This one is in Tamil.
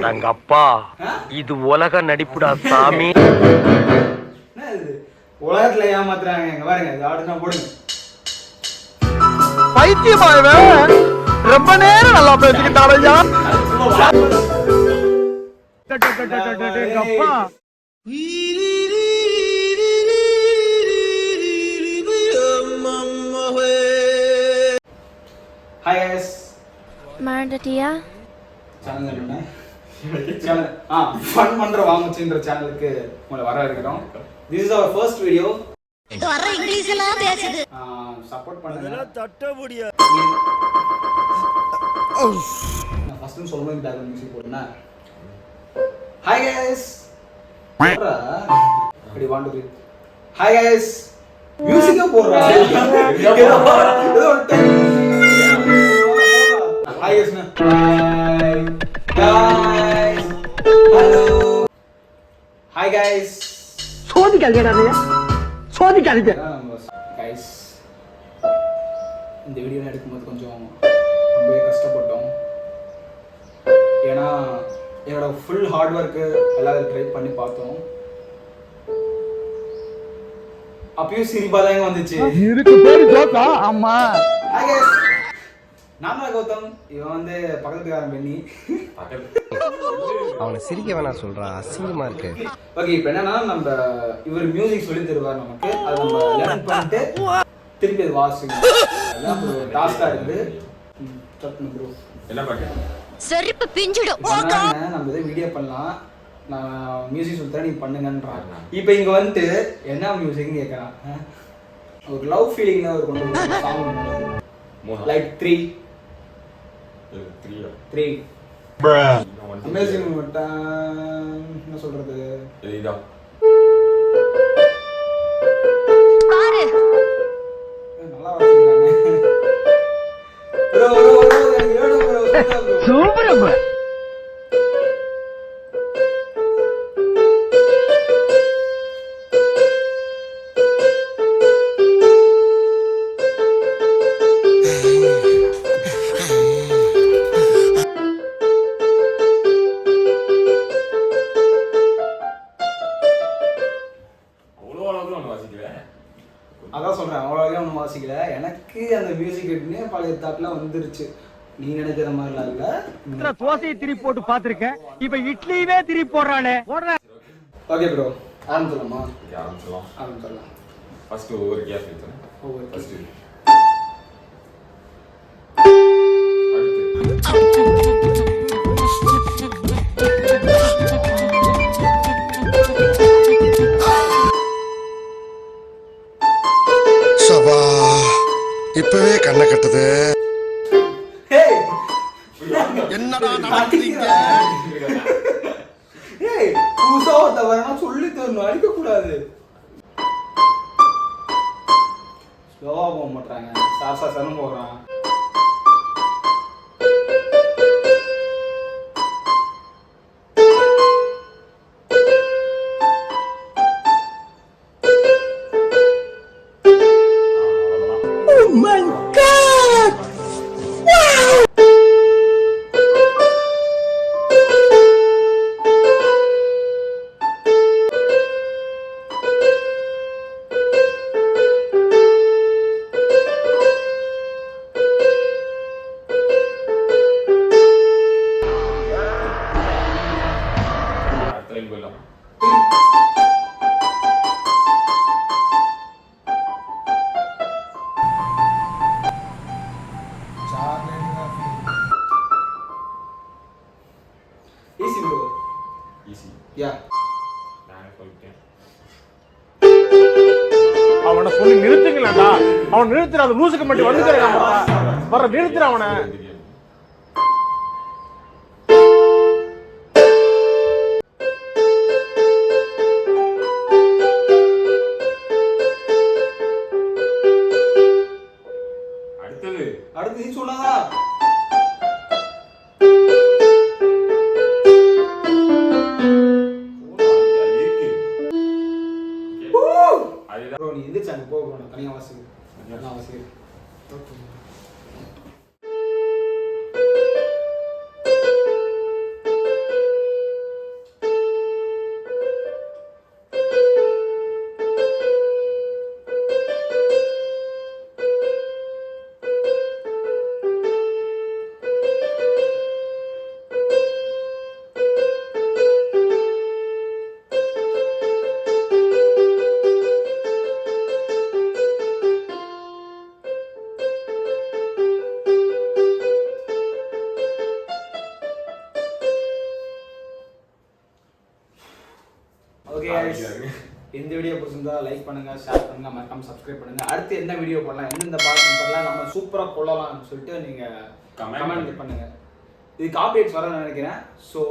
அடங்கப்பா, இது உலக நடிப்புடா சாமி. என்ன இது உலகத்துல ஏமாத்துறாங்க. எங்க பாருங்க, இது ஆடுனா போடுங்க. பைத்தியமாவே ரொம்ப நேரம் நல்லா பேசிக்கிட்டாரையா. அப்பா ஹாய் गाइस, மறந்துட்டியா? சேனல் என்ன? சேனல் ஃபன் பண்ற வாங்குச்சுன்ற சேனலுக்கு உங்களை வரவேற்கிறோம். This is our first video. வர இங்கிலீஷ் எல்லாம் பேசுது. சப்போர்ட் பண்ணுங்க. தட்ட முடியாது. நான் ஃபர்ஸ்ட் டைம் சொல்லும்போது பேக்ரவுண்ட் மியூசிக் போடுனா. Hi guys. போடுறா. அப்படி 1 2 3. Hi guys. மியூசிக்கே போடுறா. ஏதோ ஒரு time. Hi guys. Hi guys. Hello. Hi guys. சோதிக்காதீங்கடா நீ. சோதிக்காதீங்க. गाइस. இந்த வீடியோ எடுக்கும்போது கொஞ்சம் ரொம்பவே கஷ்டப்பட்டோம். ஏன்னா என்னோட ஃபுல் ஹார்ட் ஒர்க்கு எல்லாரும் ட்ரை பண்ணி பார்த்தோம். அப்பயும் சிரிப்பா தான் வந்துச்சு. இதுக்கு பேரு ஜோக்கா? ஆமா. Hi guys. நான் தான் கௌதம். இவன் வந்து பக்கத்துக்காரன் பெண்ணி. அவனை சிரிக்க வேணாம் சொல்றா, அசிங்கமா இருக்கு. ஓகே, இப்போ என்னன்னா நம்ம இவர் மியூசிக் சொல்லி தருவார் நமக்கு. அதை நம்ம லேர்ன் பண்ணிட்டு திருப்பி அது வாசிக்கணும். அதான் ஒரு டாஸ்கா இருக்குது. ப்ரோ என்ன பாட்டு? செருப்பு பிஞ்சிடும். நம்ம இதை வீடியோ பண்ணலாம். நான் மியூசிக் சொல்லி தரேன், நீ பண்ணுங்கன்றான். இப்போ இங்க வந்துட்டு என்ன மியூசிக்னு கேட்கறான். ஒரு லவ் ஃபீலிங்ல ஒரு கொண்டு சாங் லைக் 3 அமேசிங் மட்டும் என்ன சொல்றது, இதுதான் பாரு நல்லா வாசிக்கிறாங்க. ப்ரோ எனக்கு வேணும் ப்ரோ. சூப்பர் அப்ப. அதான் சொல்றேன், அவ்வளோவே ஒன்றும் வாசிக்கல. எனக்கு அந்த மியூசிக் கேட்டுனே பழைய தாட்லாம் வந்துருச்சு. நீ நினைக்கிற மாதிரிலாம் இல்ல. தோசையை திருப்பி போட்டு பாத்திருக்கேன், இப்ப இட்லியவே திருப்பி போடுறானே. Okay bro, ஆரம்பிச்சலாமா? ஆரம்பிச்சிடலாம். ஃபர்ஸ்ட் ஒவ்வொரு கேஸ் எடுத்துறேன். ஃபர்ஸ்ட் சபா இப்பவே கண்ணை கட்டுது. என்னடா நடக்குறீங்க? ஏய், புதுசா ஒருத்தவரனா சொல்லி தரணும், அடிக்க கூடாது. ஸ்லோவா போக மாட்டாங்க, சாசன்னு போறான். Easy bro. Easy. Yeah. நான் சொல்லிட்டேன். அவனை சொல்லி நிறுத்துங்களா? அவன் நிறுத்துற, அது லூசுக்கு மட்டும் வந்துக்கிறான். வர நிறுத்துற அவனை. அடுத்து நீ சொன்னாதா? ப்ரோ நீ எந்திரிச்சு அங்கே போக வேணும், தனியாக வாசிக்க. நான் வாசிக்கிறேன். ஓகே இந்த வீடியோ பிடிச்சிருந்தா லைக் பண்ணுங்க, ஷேர் பண்ணுங்க, மறக்காம சப்ஸ்கிரைப் பண்ணுங்க. அடுத்து என்ன வீடியோ பண்ணலாம், எந்தெந்த பாட்டு பண்ணலாம், நம்ம சூப்பரா போடலாம்னு சொல்லிட்டு நீங்க கமெண்ட் பண்ணுங்க. இது காப்பிரைட்ஸ் வரணும்னு நினைக்கிறேன். ஸோ